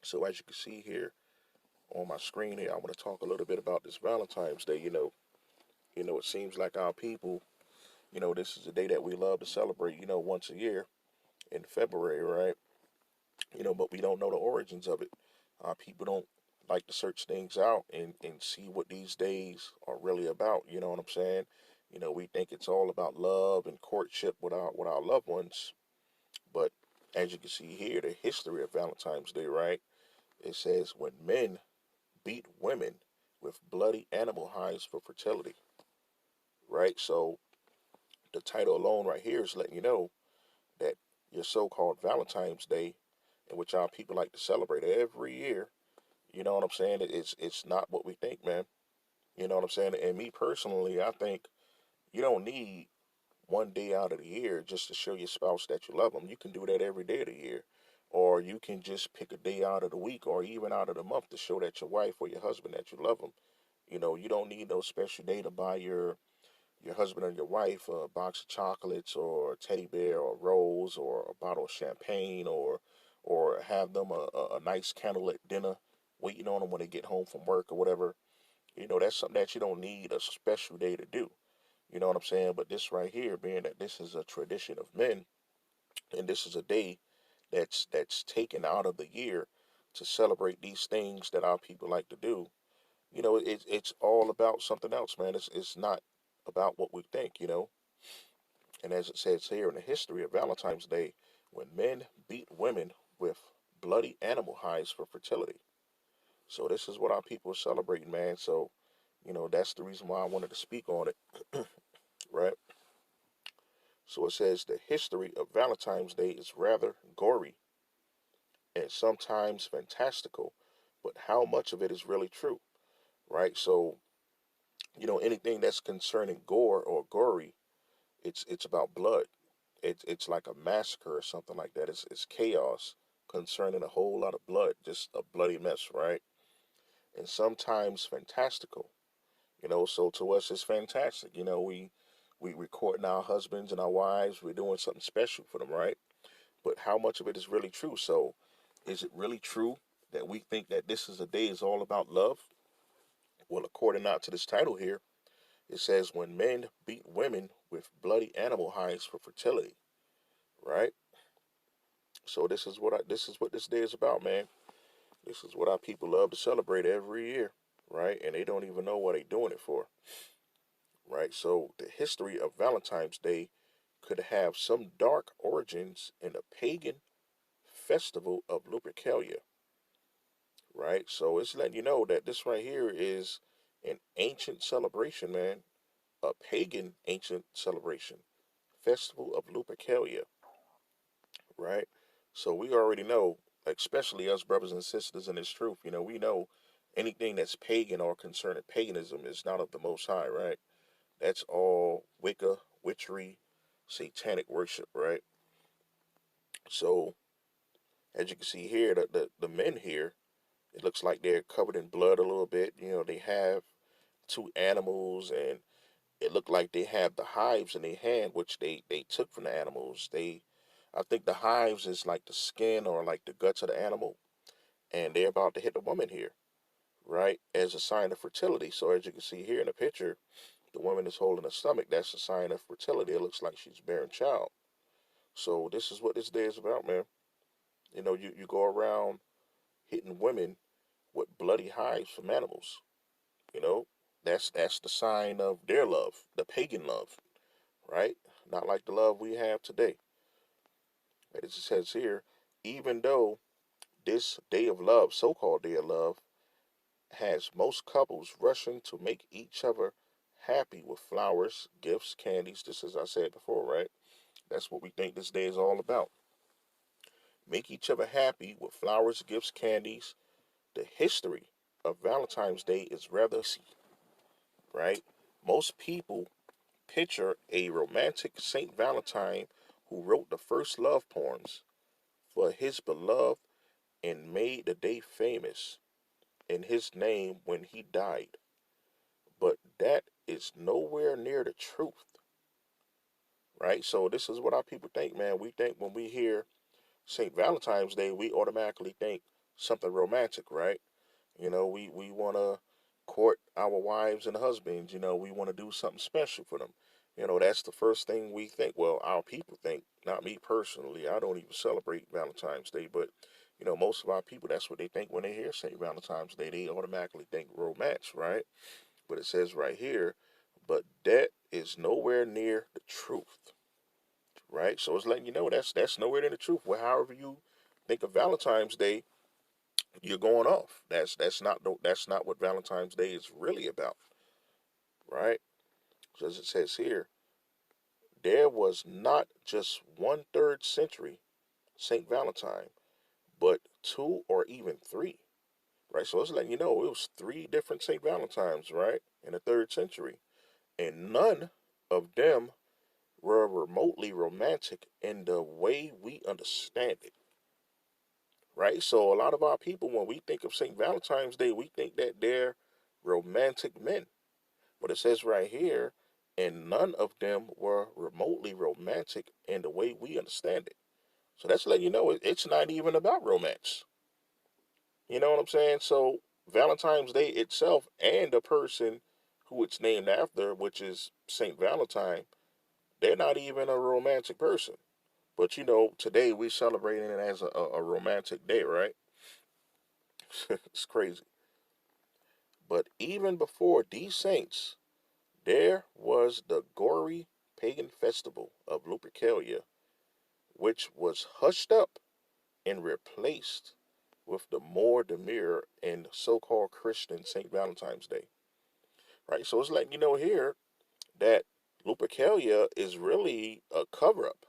So as you can see here on my screen here, I want to talk a little bit about this Valentine's Day. It seems like our people, this is a day that we love to celebrate, once a year in February, right? But we don't know the origins of it. People don't like to search things out and see what these days are really about. You know what I'm saying? We think it's all about love and courtship with our loved ones. But as you can see here, the history of Valentine's Day, right? It says when men beat women with bloody animal hides for fertility, right? So the title alone right here is letting you know that your so-called Valentine's Day, in which our people like to celebrate every year, you know what I'm saying? It's not what we think, man. You know what I'm saying? And me personally, I think you don't need one day out of the year just to show your spouse that you love them. You can do that every day of the year. Or you can just pick a day out of the week or even out of the month to show that your wife or your husband that you love them. You don't need no special day to buy your husband or your wife a box of chocolates or a teddy bear or rose or a bottle of champagne or have them a nice candlelit dinner waiting on them when they get home from work or whatever. That's something that you don't need a special day to do. You know what I'm saying? But this right here, being that this is a tradition of men, and this is a day that's taken out of the year to celebrate these things that our people like to do. It's all about something else, man. It's not about what we think. And as it says here in the history of Valentine's Day, when men beat women with bloody animal hides for fertility. So this is what our people are celebrating, man. So, that's the reason why I wanted to speak on it, right? So it says the history of Valentine's Day is rather gory and sometimes fantastical, but how much of it is really true, right? So, anything that's concerning gore or gory, it's about blood. It's like a massacre or something like that. It's chaos concerning a whole lot of blood, just a bloody mess, right? And sometimes fantastical. So to us it's fantastic. We recording our husbands and our wives. We're doing something special for them, right? But how much of it is really true? So is it really true that we think that this is a day is all about love? Well, according not to this title here, it says when men beat women with bloody animal hides for fertility, right? So this is what this day is about, man. This is what our people love to celebrate every year, right? And they don't even know what they're doing it for, right? So the history of Valentine's Day could have some dark origins in the pagan festival of Lupercalia, right? So it's letting you know that this right here is an ancient celebration, man, a pagan ancient celebration, festival of Lupercalia, right? So we already know, like, especially us brothers and sisters in this truth, we know anything that's pagan or concerning paganism is not of the Most High, right? That's all Wicca, witchery, satanic worship, right? So as you can see here, the men here, it looks like they're covered in blood a little bit. They have two animals, and it looked like they have the hives in their hand, which they took from the animals. I think the hives is like the skin or like the guts of the animal, and they're about to hit the woman here, right, as a sign of fertility. So as you can see here in the picture, the woman is holding a stomach. That's a sign of fertility. It looks like she's bearing child. So this is what this day is about, man. You go around hitting women with bloody hides from animals. You know, that's the sign of their love, the pagan love, right? Not like the love we have today. As it says here, even though this day of love, so-called day of love, has most couples rushing to make each other happy with flowers, gifts, candies. Just as I said before, right? That's what we think this day is all about. Make each other happy with flowers, gifts, candies. The history of Valentine's Day is rather easy, right? Most people picture a romantic Saint Valentine who wrote the first love poems for his beloved and made the day famous in his name when he died. But that is nowhere near the truth, right? So this is what our people think, man. We think when we hear St. Valentine's Day, we automatically think something romantic, right? We want to court our wives and husbands. We want to do something special for them. That's the first thing we think. Well, our people think, not me personally. I don't even celebrate Valentine's Day, but most of our people, that's what they think when they hear St. Valentine's Day. They automatically think romance, right? But it says right here, but that is nowhere near the truth, right? So it's letting you know that's nowhere near the truth. Well, however you think of Valentine's Day, you're going off. That's not what Valentine's Day is really about, right? So as it says here, there was not just one third century Saint Valentine, but two or even three, right? So it's letting you know it was three different Saint Valentines, right, in the third century, and none of them were remotely romantic in the way we understand it, right? So a lot of our people, when we think of Saint Valentine's Day, we think that they're romantic men. But it says right here, and none of them were remotely romantic in the way we understand it. So that's letting you know it's not even about romance. You know what I'm saying? So Valentine's Day itself and the person who it's named after, which is Saint Valentine, they're not even a romantic person. But today we celebrating it as a romantic day, right? It's crazy. But even before these saints, there was the gory pagan festival of Lupercalia, which was hushed up and replaced with the more demure and so-called Christian St. Valentine's Day. Right? So it's letting you know here that Lupercalia is really a cover-up.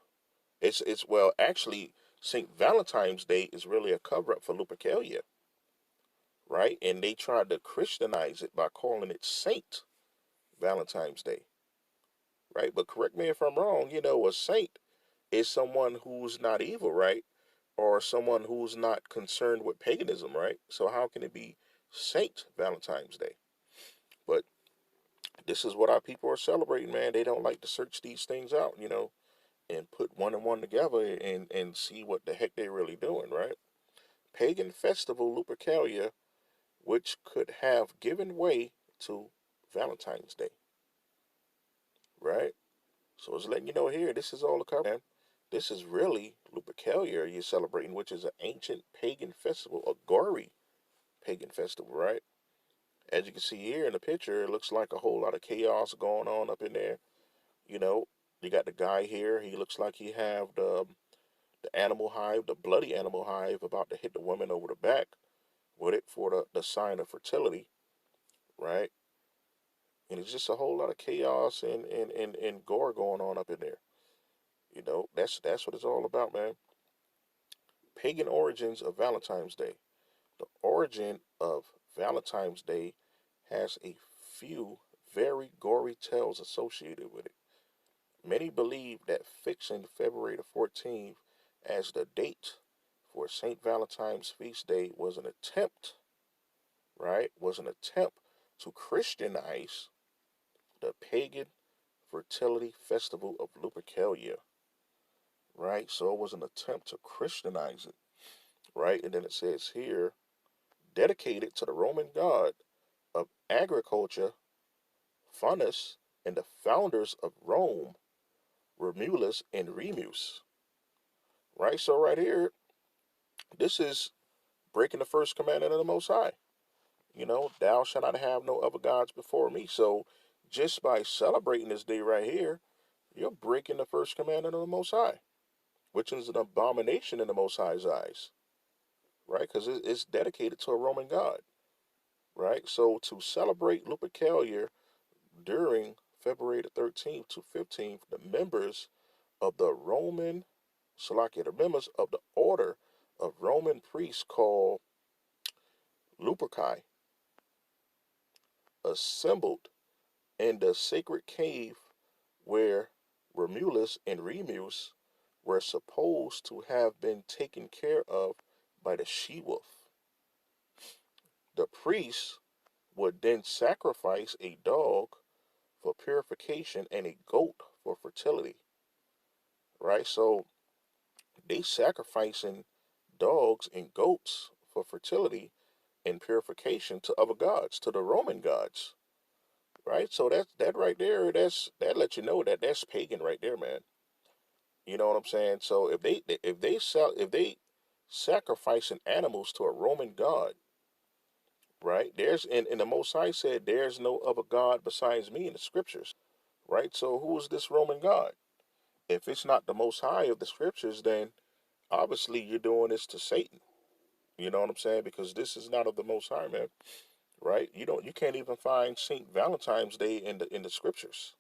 It's well, actually, St. Valentine's Day is really a cover-up for Lupercalia, right? And they tried to Christianize it by calling it Saint Valentine's Day, right? But correct me if I'm wrong, a saint is someone who's not evil, right? Or someone who's not concerned with paganism, right? So how can it be Saint Valentine's Day? But this is what our people are celebrating, man. They don't like to search these things out, and put one and one together and see what the heck they're really doing, right? Pagan festival Lupercalia, which could have given way to Valentine's Day, right? So it's letting you know here, this is all a cover, man. This is really Lupercalia you're celebrating, which is an ancient pagan festival, a gory pagan festival, right? As you can see here in the picture, it looks like a whole lot of chaos going on up in there. You know, you got the guy here. He looks like he have the animal hive, the bloody animal hive, about to hit the woman over the back with it for the sign of fertility, right? And it's just a whole lot of chaos and gore going on up in there. That's what it's all about, man. Pagan origins of Valentine's Day. The origin of Valentine's Day has a few very gory tales associated with it. Many believe that fixing February the 14th as the date for St. Valentine's feast day was an attempt, right? Was an attempt to Christianize the pagan fertility festival of Lupercalia, right? So it was an attempt to Christianize it, right? And then it says here, dedicated to the Roman god of agriculture, Faunus, and the founders of Rome, Romulus and Remus, right? So right here, this is breaking the first commandment of the Most High. Thou shalt not have no other gods before me. So just by celebrating this day right here, you're breaking the first commandment of the Most High, which is an abomination in the Most High's eyes, right? Because it's dedicated to a Roman god, right? So to celebrate Lupercalia during February the 13th to 15th, the members of the Roman, Salakia, the members of the order of Roman priests called Luperci assembled in the sacred cave where Romulus and Remus were supposed to have been taken care of by the she wolf. The priests would then sacrifice a dog for purification and a goat for fertility, right? So they sacrificing dogs and goats for fertility and purification to other gods, to the Roman gods, right? So that right there, that lets you know that that's pagan right there, man. You know what I'm saying? So if they sacrificing animals to a Roman god, right? And the Most High said, "There's no other god besides me" in the scriptures, right? So who is this Roman god? If it's not the Most High of the scriptures, then obviously you're doing this to Satan. You know what I'm saying? Because this is not of the Most High, man. Right? You can't even find Saint Valentine's Day in the scriptures.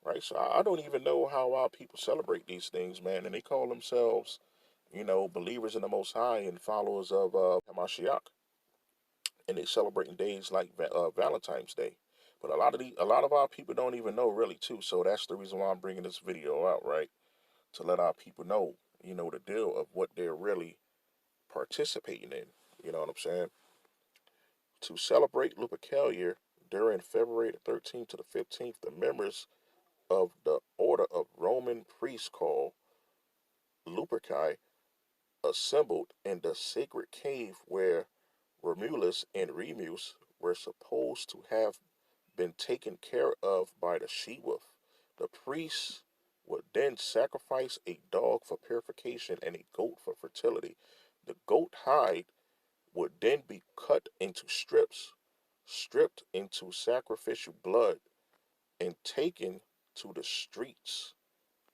Right? So I don't even know how our people celebrate these things, man. And they call themselves, believers in the Most High and followers of Hamashiach, and they celebrating days like Valentine's Day. But a lot of our people don't even know really too. So that's the reason why I'm bringing this video out, right? To let our people know, the deal of what they're really participating in. You know what I'm saying? To celebrate Lupercalia during February the 13th to the 15th, the members of the order of Roman priests called Luperci assembled in the sacred cave where Romulus and Remus were supposed to have been taken care of by the she-wolf. The priests would then sacrifice a dog for purification and a goat for fertility. The goat hide would then be cut into strips, stripped into sacrificial blood, and taken to the streets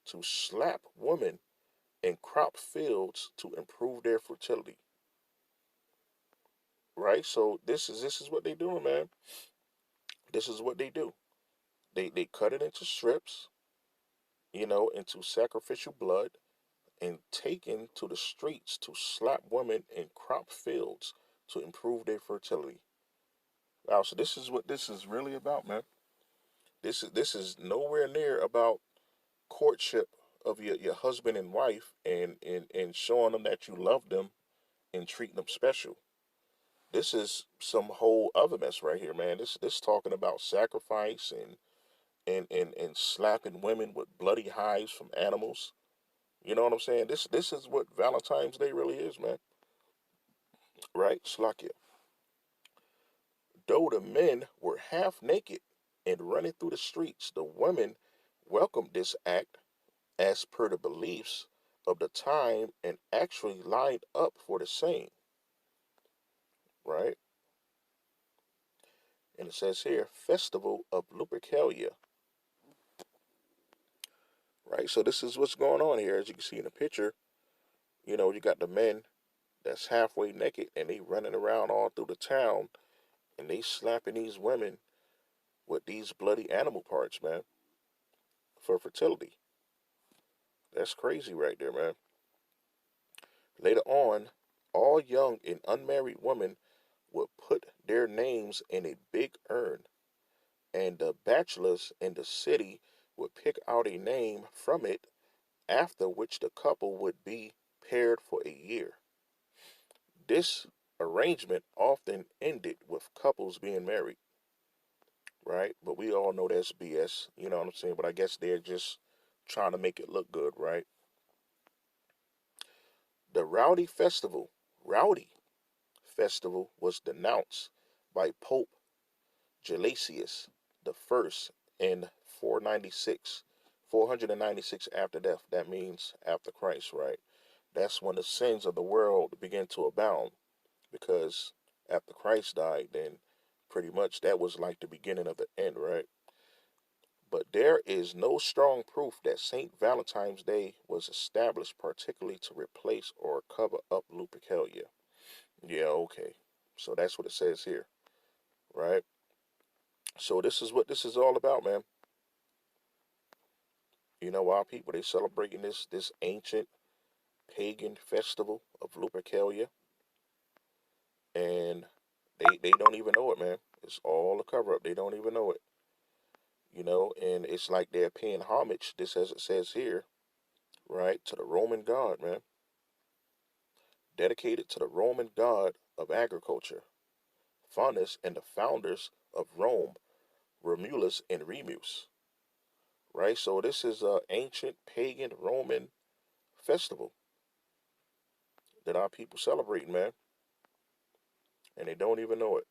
to slap women in crop fields to improve their fertility. Right? So this is what they doing, man. This is what they do. They cut it into strips, into sacrificial blood, and taken to the streets to slap women in crop fields to improve their fertility. Wow, so this is what this is really about, man. This is nowhere near about courtship of your husband and wife and showing them that you love them and treating them special. This is some whole other mess right here, man. This talking about sacrifice and slapping women with bloody hides from animals. You know what I'm saying? This is what Valentine's Day really is, man. Right? Slakia. Though the men were half naked and running through the streets, the women welcomed this act as per the beliefs of the time and actually lined up for the same, right? And it says here, Festival of Lupercalia, right? So this is what's going on here. As you can see in the picture, you got the men that's halfway naked and they running around all through the town and they slapping these women with these bloody animal parts, man, for fertility. That's crazy right there, man. Later on, all young and unmarried women would put their names in a big urn, and the bachelors in the city would pick out a name from it, after which the couple would be paired for a year. This arrangement often ended with couples being married, right? But we all know that's BS, you know what I'm saying? But I guess they're just trying to make it look good, right? The Rowdy Festival was denounced by Pope Gelasius the First in 496 after death. That means after Christ, right? That's when the sins of the world began to abound, because after Christ died, then pretty much that was like the beginning of the end, right? But there is no strong proof that St. Valentine's Day was established particularly to replace or cover up Lupercalia. Yeah, okay. So that's what it says here, right? So this is what this is all about, man. Our people, they celebrating this ancient pagan festival of Lupercalia, and they don't even know it, man. It's all a cover up. They don't even know it, and it's like they're paying homage. This, as it says here, right, to the Roman god, man, dedicated to the Roman god of agriculture, Faunus, and the founders of Rome, Romulus and Remus, right? So this is a ancient pagan Roman festival that our people celebrate, man. and they don't even know it.